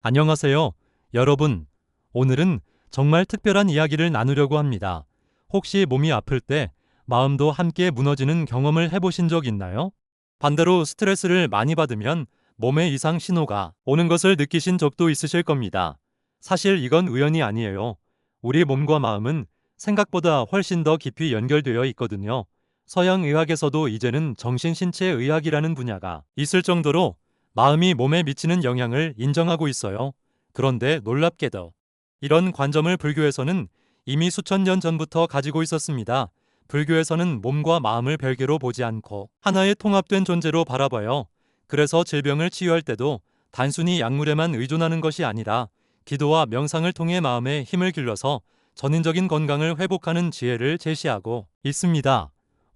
안녕하세요. 여러분, 오늘은 정말 특별한 이야기를 나누려고 합니다. 혹시 몸이 아플 때 마음도 함께 무너지는 경험을 해보신 적 있나요? 반대로 스트레스를 많이 받으면 몸에 이상 신호가 오는 것을 느끼신 적도 있으실 겁니다. 사실 이건 우연이 아니에요. 우리 몸과 마음은 생각보다 훨씬 더 깊이 연결되어 있거든요. 서양 의학에서도 이제는 정신신체의학이라는 분야가 있을 정도로 마음이 몸에 미치는 영향을 인정하고 있어요. 그런데 놀랍게도 이런 관점을 불교에서는 이미 수천 년 전부터 가지고 있었습니다. 불교에서는 몸과 마음을 별개로 보지 않고 하나의 통합된 존재로 바라봐요. 그래서 질병을 치유할 때도 단순히 약물에만 의존하는 것이 아니라 기도와 명상을 통해 마음에 힘을 길러서 전인적인 건강을 회복하는 지혜를 제시하고 있습니다.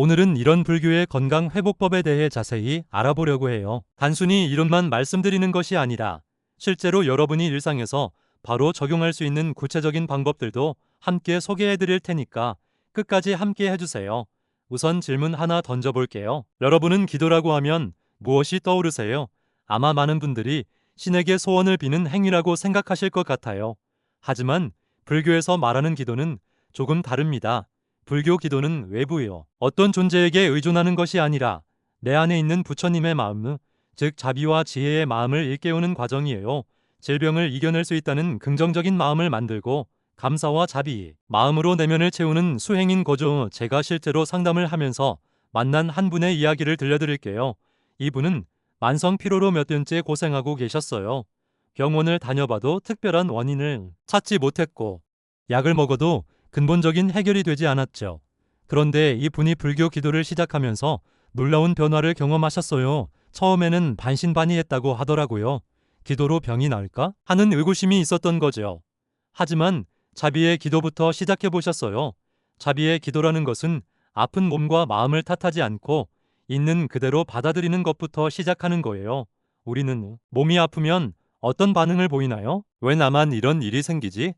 오늘은 이런 불교의 건강 회복법에 대해 자세히 알아보려고 해요. 단순히 이론만 말씀드리는 것이 아니라 실제로 여러분이 일상에서 바로 적용할 수 있는 구체적인 방법들도 함께 소개해 드릴 테니까 끝까지 함께 해주세요. 우선 질문 하나 던져볼게요. 여러분은 기도라고 하면 무엇이 떠오르세요? 아마 많은 분들이 신에게 소원을 비는 행위라고 생각하실 것 같아요. 하지만 불교에서 말하는 기도는 조금 다릅니다. 불교 기도는 외부요, 어떤 존재에게 의존하는 것이 아니라 내 안에 있는 부처님의 마음, 즉 자비와 지혜의 마음을 일깨우는 과정이에요. 질병을 이겨낼 수 있다는 긍정적인 마음을 만들고 감사와 자비, 마음으로 내면을 채우는 수행인 거죠. 제가 실제로 상담을 하면서 만난 한 분의 이야기를 들려드릴게요. 이분은 만성 피로로 몇 년째 고생하고 계셨어요. 병원을 다녀봐도 특별한 원인을 찾지 못했고 약을 먹어도 근본적인 해결이 되지 않았죠. 그런데 이분이 불교 기도를 시작하면서 놀라운 변화를 경험하셨어요. 처음에는 반신반의했다고 하더라고요. 기도로 병이 나을까 하는 의구심이 있었던 거죠. 하지만 자비의 기도부터 시작해 보셨어요. 자비의 기도라는 것은 아픈 몸과 마음을 탓하지 않고 있는 그대로 받아들이는 것부터 시작하는 거예요. 우리는 몸이 아프면 어떤 반응을 보이나요? 왜 나만 이런 일이 생기지?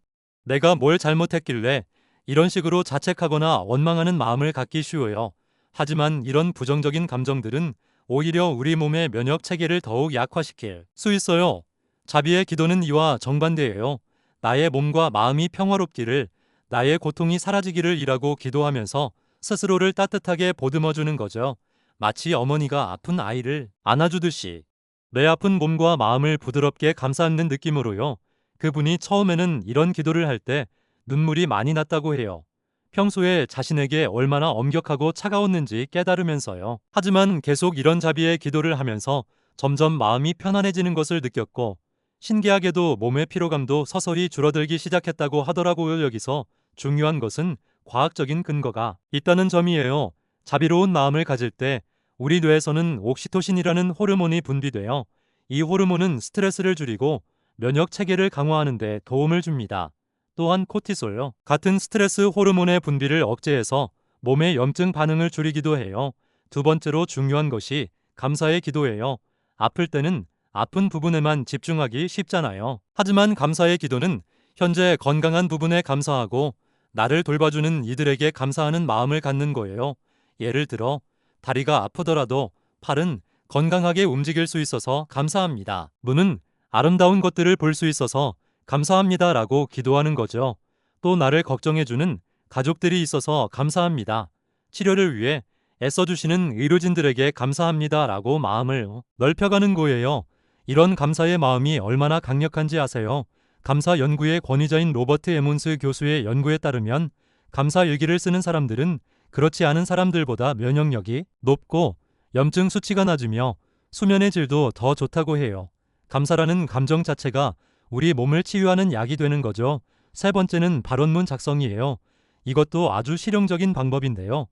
내가 뭘 잘못했길래 이런 식으로 자책하거나 원망하는 마음을 갖기 쉬워요. 하지만 이런 부정적인 감정들은 오히려 우리 몸의 면역 체계를 더욱 약화시킬 수 있어요. 자비의 기도는 이와 정반대예요. 나의 몸과 마음이 평화롭기를, 나의 고통이 사라지기를 이라고 기도하면서 스스로를 따뜻하게 보듬어주는 거죠. 마치 어머니가 아픈 아이를 안아주듯이 내 아픈 몸과 마음을 부드럽게 감싸는 느낌으로요. 그분이 처음에는 이런 기도를 할 때 눈물이 많이 났다고 해요. 평소에 자신에게 얼마나 엄격하고 차가웠는지 깨달으면서요. 하지만 계속 이런 자비의 기도를 하면서 점점 마음이 편안해지는 것을 느꼈고 신기하게도 몸의 피로감도 서서히 줄어들기 시작했다고 하더라고요. 여기서 중요한 것은 과학적인 근거가 있다는 점이에요. 자비로운 마음을 가질 때 우리 뇌에서는 옥시토신이라는 호르몬이 분비되어 이 호르몬은 스트레스를 줄이고 면역 체계를 강화하는 데 도움을 줍니다. 또한 코티솔 같은 스트레스 호르몬의 분비를 억제해서 몸의 염증 반응을 줄이기도 해요. 두 번째로 중요한 것이 감사의 기도예요. 아플 때는 아픈 부분에만 집중하기 쉽잖아요. 하지만 감사의 기도는 현재 건강한 부분에 감사하고 나를 돌봐주는 이들에게 감사하는 마음을 갖는 거예요. 예를 들어 다리가 아프더라도 팔은 건강하게 움직일 수 있어서 감사합니다. 눈은 아름다운 것들을 볼 수 있어서 감사합니다 라고 기도하는 거죠. 또 나를 걱정해주는 가족들이 있어서 감사합니다. 치료를 위해 애써주시는 의료진들에게 감사합니다 라고 마음을 넓혀가는 거예요. 이런 감사의 마음이 얼마나 강력한지 아세요? 감사 연구의 권위자인 로버트 에몬스 교수의 연구에 따르면 감사 일기를 쓰는 사람들은 그렇지 않은 사람들보다 면역력이 높고 염증 수치가 낮으며 수면의 질도 더 좋다고 해요. 감사라는 감정 자체가 우리 몸을 치유하는 약이 되는 거죠. 세 번째는 발언문 작성이에요. 이것도 아주 실용적인 방법인데요.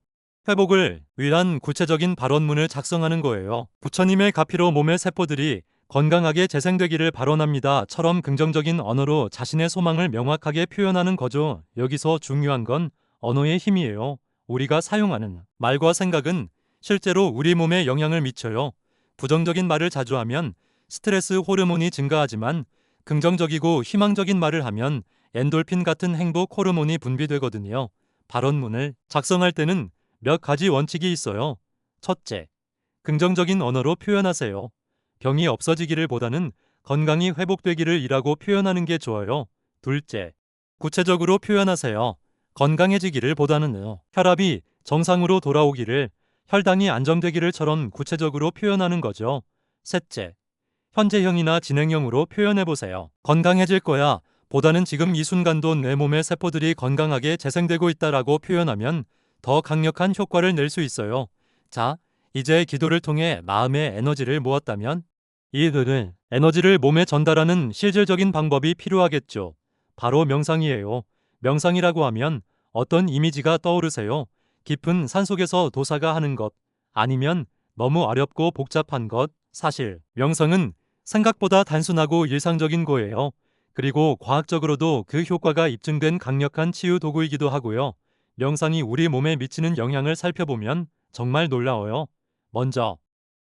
회복을 위한 구체적인 발언문을 작성하는 거예요. 부처님의 가피로 몸의 세포들이 건강하게 재생되기를 발언합니다.처럼 긍정적인 언어로 자신의 소망을 명확하게 표현하는 거죠. 여기서 중요한 건 언어의 힘이에요. 우리가 사용하는 말과 생각은 실제로 우리 몸에 영향을 미쳐요. 부정적인 말을 자주 하면 스트레스 호르몬이 증가하지만 긍정적이고 희망적인 말을 하면 엔돌핀 같은 행복 호르몬이 분비되거든요. 발언문을 작성할 때는 몇 가지 원칙이 있어요. 첫째, 긍정적인 언어로 표현하세요. 병이 없어지기를 보다는 건강이 회복되기를 이라고 표현하는 게 좋아요. 둘째, 구체적으로 표현하세요. 건강해지기를 보다는요. 혈압이 정상으로 돌아오기를, 혈당이 안정되기를처럼 구체적으로 표현하는 거죠. 셋째, 현재형이나 진행형으로 표현해보세요. 건강해질 거야 보다는 지금 이 순간도 내 몸의 세포들이 건강하게 재생되고 있다라고 표현하면 더 강력한 효과를 낼 수 있어요. 자, 이제 기도를 통해 마음의 에너지를 모았다면 이들은 에너지를 몸에 전달하는 실질적인 방법이 필요하겠죠. 바로 명상이에요. 명상이라고 하면 어떤 이미지가 떠오르세요? 깊은 산속에서 도사가 하는 것, 아니면 너무 어렵고 복잡한 것? 사실 명상은 생각보다 단순하고 일상적인 거예요. 그리고 과학적으로도 그 효과가 입증된 강력한 치유 도구이기도 하고요. 명상이 우리 몸에 미치는 영향을 살펴보면 정말 놀라워요. 먼저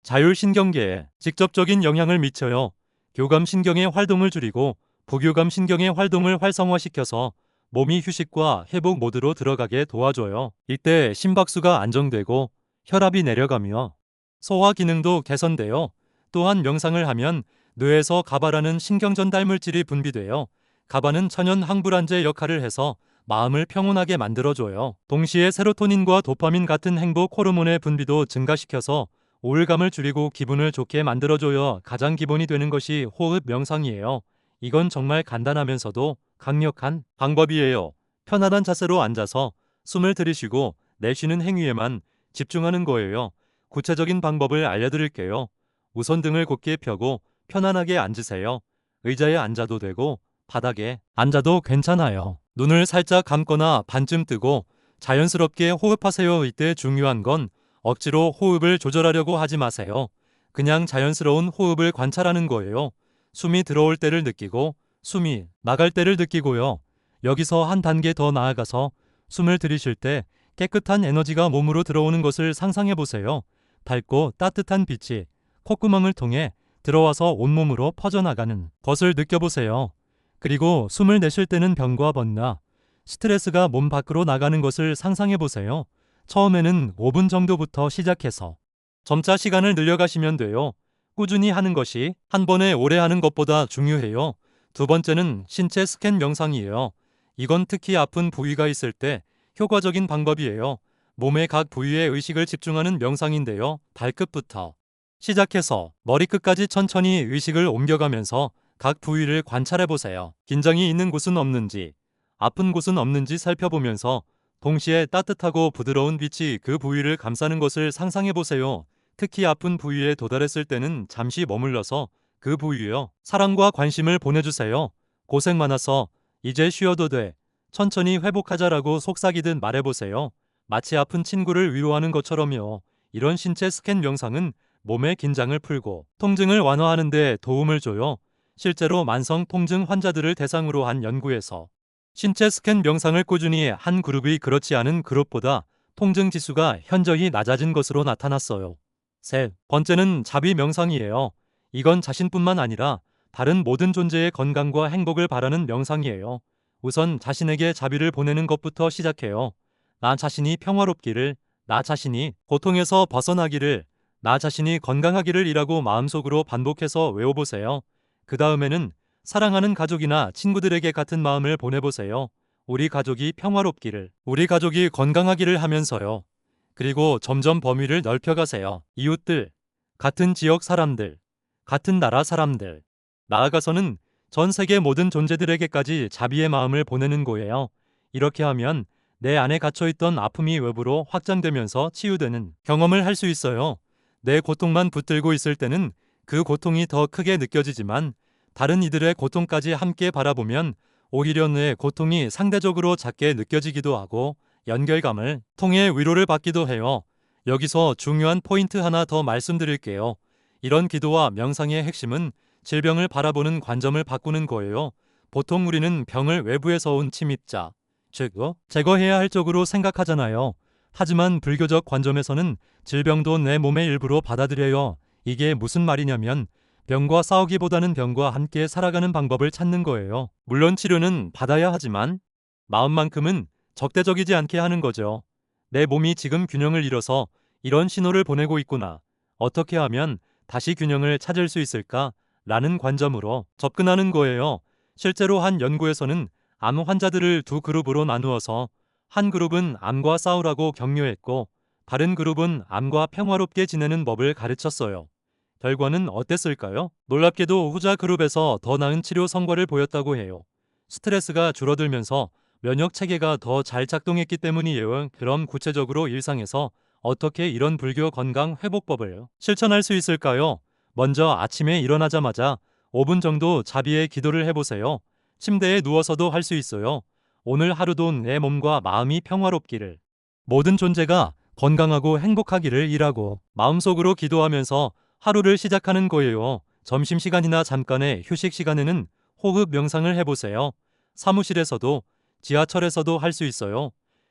자율신경계에 직접적인 영향을 미쳐요. 교감신경의 활동을 줄이고 부교감신경의 활동을 활성화시켜서 몸이 휴식과 회복 모드로 들어가게 도와줘요. 이때 심박수가 안정되고 혈압이 내려가며 소화 기능도 개선돼요. 또한 명상을 하면 뇌에서 가바라는 신경전달 물질이 분비돼요. 가바는 천연 항불안제 역할을 해서 마음을 평온하게 만들어줘요. 동시에 세로토닌과 도파민 같은 행복 호르몬의 분비도 증가시켜서 우울감을 줄이고 기분을 좋게 만들어줘요. 가장 기본이 되는 것이 호흡 명상이에요. 이건 정말 간단하면서도 강력한 방법이에요. 편안한 자세로 앉아서 숨을 들이쉬고 내쉬는 행위에만 집중하는 거예요. 구체적인 방법을 알려드릴게요. 우선 등을 곧게 펴고 편안하게 앉으세요. 의자에 앉아도 되고 바닥에 앉아도 괜찮아요. 눈을 살짝 감거나 반쯤 뜨고 자연스럽게 호흡하세요. 이때 중요한 건 억지로 호흡을 조절하려고 하지 마세요. 그냥 자연스러운 호흡을 관찰하는 거예요. 숨이 들어올 때를 느끼고 숨이 나갈 때를 느끼고요. 여기서 한 단계 더 나아가서 숨을 들이쉴 때 깨끗한 에너지가 몸으로 들어오는 것을 상상해 보세요. 밝고 따뜻한 빛이 콧구멍을 통해 들어와서 온몸으로 퍼져나가는 것을 느껴보세요. 그리고 숨을 내쉴 때는 병과 번나, 스트레스가 몸 밖으로 나가는 것을 상상해 보세요. 처음에는 5분 정도부터 시작해서 점차 시간을 늘려가시면 돼요. 꾸준히 하는 것이 한 번에 오래 하는 것보다 중요해요. 두 번째는 신체 스캔 명상이에요. 이건 특히 아픈 부위가 있을 때 효과적인 방법이에요. 몸의 각 부위에 의식을 집중하는 명상인데요. 발끝부터 시작해서 머리끝까지 천천히 의식을 옮겨가면서 각 부위를 관찰해 보세요. 긴장이 있는 곳은 없는지, 아픈 곳은 없는지 살펴보면서 동시에 따뜻하고 부드러운 빛이 그 부위를 감싸는 것을 상상해 보세요. 특히 아픈 부위에 도달했을 때는 잠시 머물러서 그 부위에 사랑과 관심을 보내주세요. 고생 많아서 이제 쉬어도 돼. 천천히 회복하자라고 속삭이듯 말해보세요. 마치 아픈 친구를 위로하는 것처럼요. 이런 신체 스캔 명상은 몸의 긴장을 풀고 통증을 완화하는 데 도움을 줘요. 실제로 만성 통증 환자들을 대상으로 한 연구에서 신체 스캔 명상을 꾸준히 한 그룹이 그렇지 않은 그룹보다 통증 지수가 현저히 낮아진 것으로 나타났어요. 세 번째는 자비 명상이에요. 이건 자신뿐만 아니라 다른 모든 존재의 건강과 행복을 바라는 명상이에요. 우선 자신에게 자비를 보내는 것부터 시작해요. 나 자신이 평화롭기를, 나 자신이 고통에서 벗어나기를, 나 자신이 건강하기를 이라고 마음속으로 반복해서 외워보세요. 그 다음에는 사랑하는 가족이나 친구들에게 같은 마음을 보내보세요. 우리 가족이 평화롭기를, 우리 가족이 건강하기를 하면서요. 그리고 점점 범위를 넓혀가세요. 이웃들, 같은 지역 사람들, 같은 나라 사람들, 나아가서는 전 세계 모든 존재들에게까지 자비의 마음을 보내는 거예요. 이렇게 하면 내 안에 갇혀있던 아픔이 외부로 확장되면서 치유되는 경험을 할 수 있어요. 내 고통만 붙들고 있을 때는 그 고통이 더 크게 느껴지지만 다른 이들의 고통까지 함께 바라보면 오히려 내 고통이 상대적으로 작게 느껴지기도 하고 연결감을 통해 위로를 받기도 해요. 여기서 중요한 포인트 하나 더 말씀드릴게요. 이런 기도와 명상의 핵심은 질병을 바라보는 관점을 바꾸는 거예요. 보통 우리는 병을 외부에서 온 침입자, 즉 제거해야 할 쪽으로 생각하잖아요. 하지만 불교적 관점에서는 질병도 내 몸의 일부로 받아들여요. 이게 무슨 말이냐면 병과 싸우기보다는 병과 함께 살아가는 방법을 찾는 거예요. 물론 치료는 받아야 하지만 마음만큼은 적대적이지 않게 하는 거죠. 내 몸이 지금 균형을 잃어서 이런 신호를 보내고 있구나. 어떻게 하면 다시 균형을 찾을 수 있을까? 라는 관점으로 접근하는 거예요. 실제로 한 연구에서는 암 환자들을 두 그룹으로 나누어서 한 그룹은 암과 싸우라고 격려했고 다른 그룹은 암과 평화롭게 지내는 법을 가르쳤어요. 결과는 어땠을까요? 놀랍게도 후자 그룹에서 더 나은 치료 성과를 보였다고 해요. 스트레스가 줄어들면서 면역 체계가 더 잘 작동했기 때문이에요. 그럼 구체적으로 일상에서 어떻게 이런 불교 건강 회복법을 실천할 수 있을까요? 먼저 아침에 일어나자마자 5분 정도 자비의 기도를 해보세요. 침대에 누워서도 할 수 있어요. 오늘 하루도 내 몸과 마음이 평화롭기를, 모든 존재가 건강하고 행복하기를 이라고 마음속으로 기도하면서 하루를 시작하는 거예요. 점심시간이나 잠깐의 휴식 시간에는 호흡 명상을 해보세요. 사무실에서도 지하철에서도 할 수 있어요.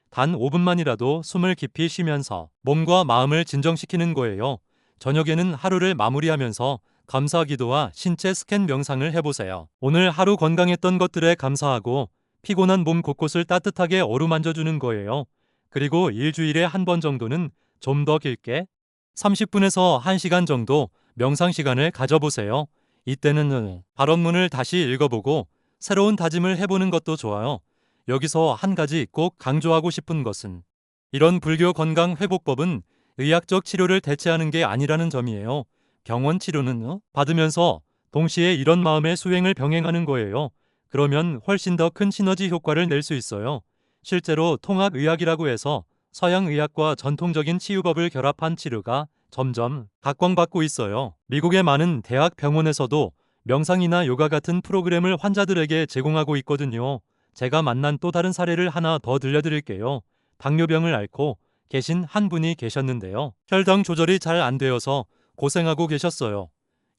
단 5분만이라도 숨을 깊이 쉬면서 몸과 마음을 진정시키는 거예요. 저녁에는 하루를 마무리하면서 감사 기도와 신체 스캔 명상을 해보세요. 오늘 하루 건강했던 것들에 감사하고 피곤한 몸 곳곳을 따뜻하게 어루만져주는 거예요. 그리고 일주일에 한 번 정도는 좀 더 길게 30분에서 1시간 정도 명상 시간을 가져보세요. 이때는 발언문을 다시 읽어보고 새로운 다짐을 해보는 것도 좋아요. 여기서 한 가지 꼭 강조하고 싶은 것은 이런 불교 건강 회복법은 의학적 치료를 대체하는 게 아니라는 점이에요. 병원 치료는 받으면서 동시에 이런 마음의 수행을 병행하는 거예요. 그러면 훨씬 더 큰 시너지 효과를 낼 수 있어요. 실제로 통합의학이라고 해서 서양의학과 전통적인 치유법을 결합한 치료가 점점 각광받고 있어요. 미국의 많은 대학 병원에서도 명상이나 요가 같은 프로그램을 환자들에게 제공하고 있거든요. 제가 만난 또 다른 사례를 하나 더 들려드릴게요. 당뇨병을 앓고 계신 한 분이 계셨는데요. 혈당 조절이 잘 안 되어서 고생하고 계셨어요.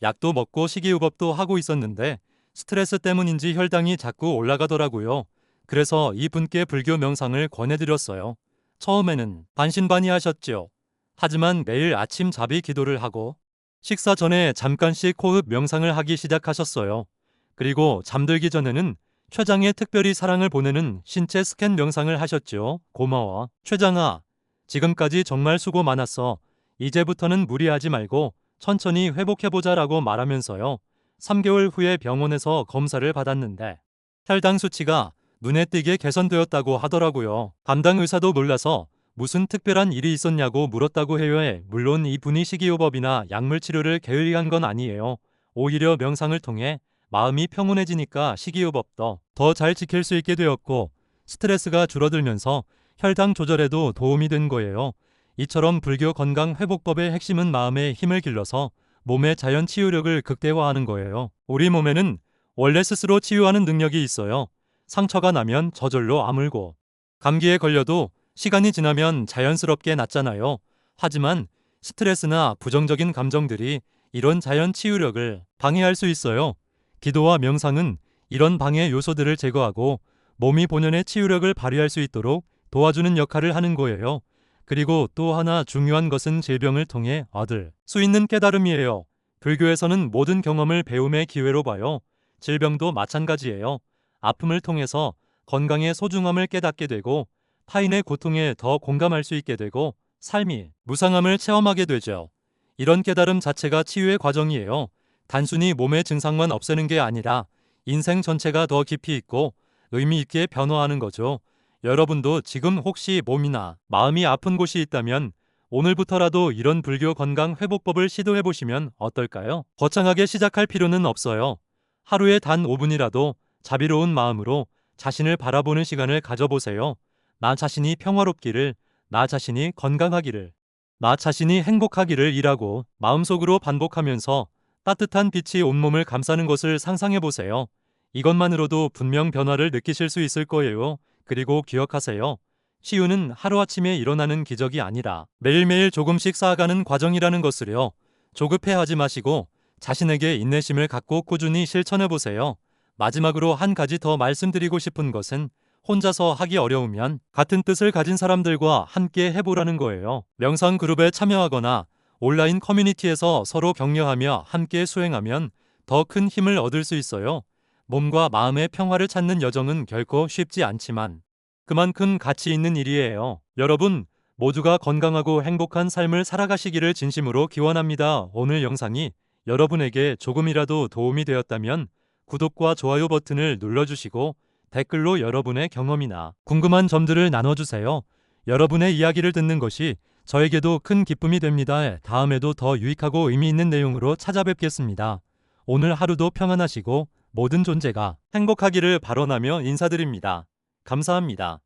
약도 먹고 식이요법도 하고 있었는데 스트레스 때문인지 혈당이 자꾸 올라가더라고요. 그래서 이분께 불교 명상을 권해드렸어요. 처음에는 반신반의하셨죠. 하지만 매일 아침 자비 기도를 하고 식사 전에 잠깐씩 호흡 명상을 하기 시작하셨어요. 그리고 잠들기 전에는 췌장에 특별히 사랑을 보내는 신체 스캔 명상을 하셨죠. 고마워, 췌장아. 지금까지 정말 수고 많았어. 이제부터는 무리하지 말고 천천히 회복해보자라고 말하면서요. 3개월 후에 병원에서 검사를 받았는데 혈당 수치가 눈에 띄게 개선되었다고 하더라고요. 담당 의사도 놀라서 무슨 특별한 일이 있었냐고 물었다고 해요. 물론 이분이 식이요법이나 약물 치료를 게을리한 건 아니에요. 오히려 명상을 통해 마음이 평온해지니까 식이요법도 더 잘 지킬 수 있게 되었고 스트레스가 줄어들면서 혈당 조절에도 도움이 된 거예요. 이처럼 불교 건강 회복법의 핵심은 마음의 힘을 길러서 몸의 자연 치유력을 극대화하는 거예요. 우리 몸에는 원래 스스로 치유하는 능력이 있어요. 상처가 나면 저절로 아물고 감기에 걸려도 시간이 지나면 자연스럽게 낫잖아요. 하지만 스트레스나 부정적인 감정들이 이런 자연 치유력을 방해할 수 있어요. 기도와 명상은 이런 방해 요소들을 제거하고 몸이 본연의 치유력을 발휘할 수 있도록 도와주는 역할을 하는 거예요. 그리고 또 하나 중요한 것은 질병을 통해 얻을 수 있는 깨달음이에요. 불교에서는 모든 경험을 배움의 기회로 봐요. 질병도 마찬가지예요. 아픔을 통해서 건강의 소중함을 깨닫게 되고 타인의 고통에 더 공감할 수 있게 되고 삶이 무상함을 체험하게 되죠. 이런 깨달음 자체가 치유의 과정이에요. 단순히 몸의 증상만 없애는 게 아니라 인생 전체가 더 깊이 있고 의미 있게 변화하는 거죠. 여러분도 지금 혹시 몸이나 마음이 아픈 곳이 있다면 오늘부터라도 이런 불교 건강 회복법을 시도해 보시면 어떨까요? 거창하게 시작할 필요는 없어요. 하루에 단 5분이라도 자비로운 마음으로 자신을 바라보는 시간을 가져보세요. 나 자신이 평화롭기를, 나 자신이 건강하기를, 나 자신이 행복하기를 이라고 마음속으로 반복하면서 따뜻한 빛이 온몸을 감싸는 것을 상상해 보세요. 이것만으로도 분명 변화를 느끼실 수 있을 거예요. 그리고 기억하세요. 치유는 하루아침에 일어나는 기적이 아니라 매일매일 조금씩 쌓아가는 과정이라는 것을요. 조급해하지 마시고 자신에게 인내심을 갖고 꾸준히 실천해 보세요. 마지막으로 한 가지 더 말씀드리고 싶은 것은 혼자서 하기 어려우면 같은 뜻을 가진 사람들과 함께 해보라는 거예요. 명상 그룹에 참여하거나 온라인 커뮤니티에서 서로 격려하며 함께 수행하면 더 큰 힘을 얻을 수 있어요. 몸과 마음의 평화를 찾는 여정은 결코 쉽지 않지만 그만큼 가치 있는 일이에요. 여러분 모두가 건강하고 행복한 삶을 살아가시기를 진심으로 기원합니다. 오늘 영상이 여러분에게 조금이라도 도움이 되었다면 구독과 좋아요 버튼을 눌러주시고 댓글로 여러분의 경험이나 궁금한 점들을 나눠주세요. 여러분의 이야기를 듣는 것이 저에게도 큰 기쁨이 됩니다. 다음에도 더 유익하고 의미 있는 내용으로 찾아뵙겠습니다. 오늘 하루도 평안하시고 모든 존재가 행복하기를 발언하며 인사드립니다. 감사합니다.